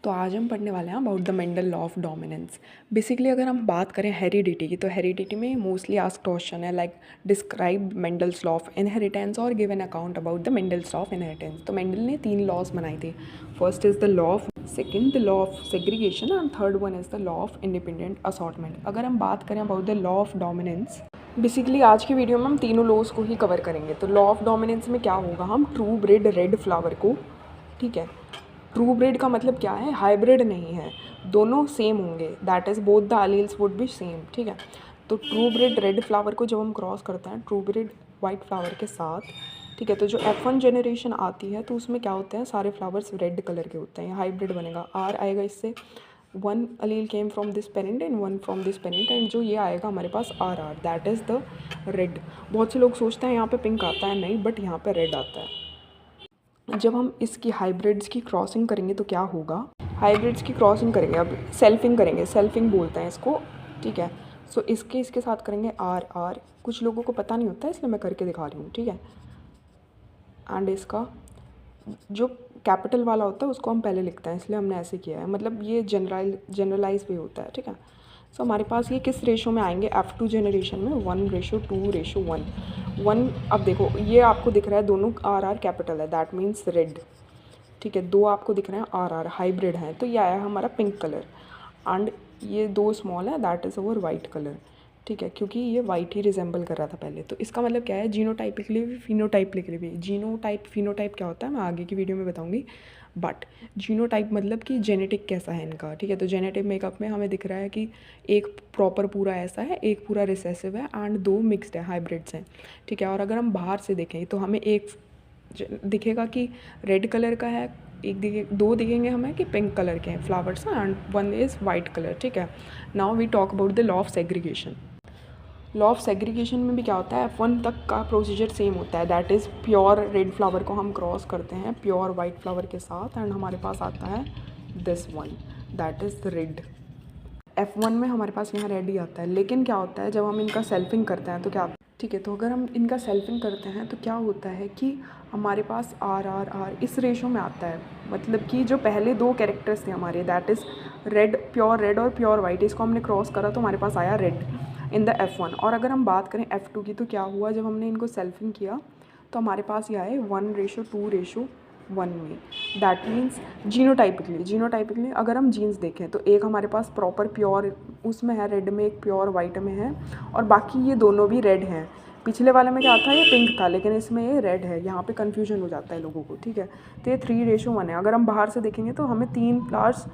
तो आज हम पढ़ने वाले हैं about the Mendel law of dominance. Basically अगर हम बात करें हेरिडिटी की, तो हेरिडिटी में मोस्टली आस्क्ड क्वेश्चन है like describe Mendel's law of inheritance और give an account about the Mendel's law of inheritance. तो मेंडल ने 3 लॉज बनाए थे। First is the law of, second the law of segregation and third one is the law of independent assortment. अगर हम बात करें about the law of dominance, basically आज की वीडियो में हम तीनों लॉज को ही कवर करेंगे। तो लॉ ऑफ डोमिनेंस में क्या होगा, हम ट्रू ब्रीड रेड फ्लावर को, ठीक है, ट्रू ब्रीड का मतलब क्या है, हाइब्रिड नहीं है, दोनों सेम होंगे, that is both the alleles would be same, ठीक है। तो ट्रू ब्रीड रेड फ्लावर को जब हम क्रॉस करते हैं ट्रू ब्रीड वाइट फ्लावर के साथ, ठीक है, तो जो F1 जनरेशन आती है तो उसमें क्या होते हैं, सारे फ्लावर्स रेड कलर के होते हैं, हाइब्रिड बनेगा, R आएगा इससे, 1 allele came from this parent and 1 from this parent, and जो ये आएगा हमारे पास RR, that is the red. बहुत से लोग सोचते हैं यहाँ पे पिंक आता है, नहीं, बट यहाँ पे रेड आता है। जब हम इसकी हाइब्रिड्स की क्रॉसिंग करेंगे तो क्या होगा, हाइब्रिड्स की क्रॉसिंग करेंगे, अब सेल्फिंग करेंगे, सेल्फिंग बोलते हैं इसको, ठीक है। सो इसके साथ करेंगे RR, कुछ लोगों को पता नहीं होता है इसलिए मैं करके दिखा रही हूँ, ठीक है। एंड इसका जो कैपिटल वाला होता है उसको हम पहले लिखते हैं, इसलिए हमने ऐसे किया है, मतलब ये जनरलाइज भी होता है, ठीक है। सो हमारे पास ये किस रेशो में आएंगे, F2 जनरेशन में 1:2:1। 1, अब देखो ये आपको दिख रहा है दोनों RR कैपिटल है, दैट मीन्स रेड, ठीक है। 2 आपको दिख रहे हैं RR हाइब्रिड हैं, तो ये आया हमारा पिंक कलर, एंड ये 2 स्मॉल है, that is over white colour, ठीक है, क्योंकि ये वाइट ही रिजेंबल कर रहा था पहले। तो इसका मतलब क्या है, जीनोटाइपिकली भी फिनोटाइपिकली भी। जीनोटाइप फिनोटाइप क्या होता है मैं आगे की वीडियो में बताऊंगी, बट जीनोटाइप मतलब कि जेनेटिक कैसा है इनका, ठीक है। तो जेनेटिक मेकअप में हमें दिख रहा है कि एक प्रॉपर पूरा ऐसा है, एक पूरा रिसेसिव है, एंड 2 मिक्सड है, हाइब्रिड्स हैं, ठीक है। और अगर हम बाहर से देखें तो हमें एक दिखेगा कि रेड कलर का है, एक दिखे, 2 दिखेंगे हमें कि पिंक कलर के हैं flowers, and 1 is white colour, ठीक है। Now we talk about the law of segregation. Law of segregation में भी क्या होता है, F1 तक का प्रोसीजर सेम होता है, that is pure red flower को हम क्रॉस करते हैं प्योर वाइट फ्लावर के साथ, एंड हमारे पास आता है this one, that is red. F1 में हमारे पास यहाँ रेड ही आता है, लेकिन क्या होता है जब हम इनका सेल्फिंग करते हैं तो क्या, ठीक है, तो अगर हम इनका सेल्फिंग करते हैं तो क्या होता है कि हमारे पास RR इस रेशो में आता है, मतलब कि जो पहले 2 कैरेक्टर्स थे हमारे, that is red, pure red और प्योर वाइट, इसको हमने क्रॉस करा तो हमारे पास आया रेड इन द F1। और अगर हम बात करें F2 की, तो क्या हुआ, जब हमने इनको सेल्फिंग किया तो हमारे पास ये आए 1:2:1 में, दैट मीन्स जीनोटाइपिकली अगर हम जीन्स देखें तो एक हमारे पास प्रॉपर प्योर उसमें है रेड में, एक प्योर वाइट में है, और बाकी ये दोनों भी रेड हैं। पिछले वाले में क्या था, ये पिंक था, लेकिन इसमें ये रेड है, यहाँ पे कन्फ्यूजन हो जाता है लोगों को, ठीक है। तो ये 3:1 है। अगर हम बाहर से देखेंगे तो हमें 3 फ्लावर्स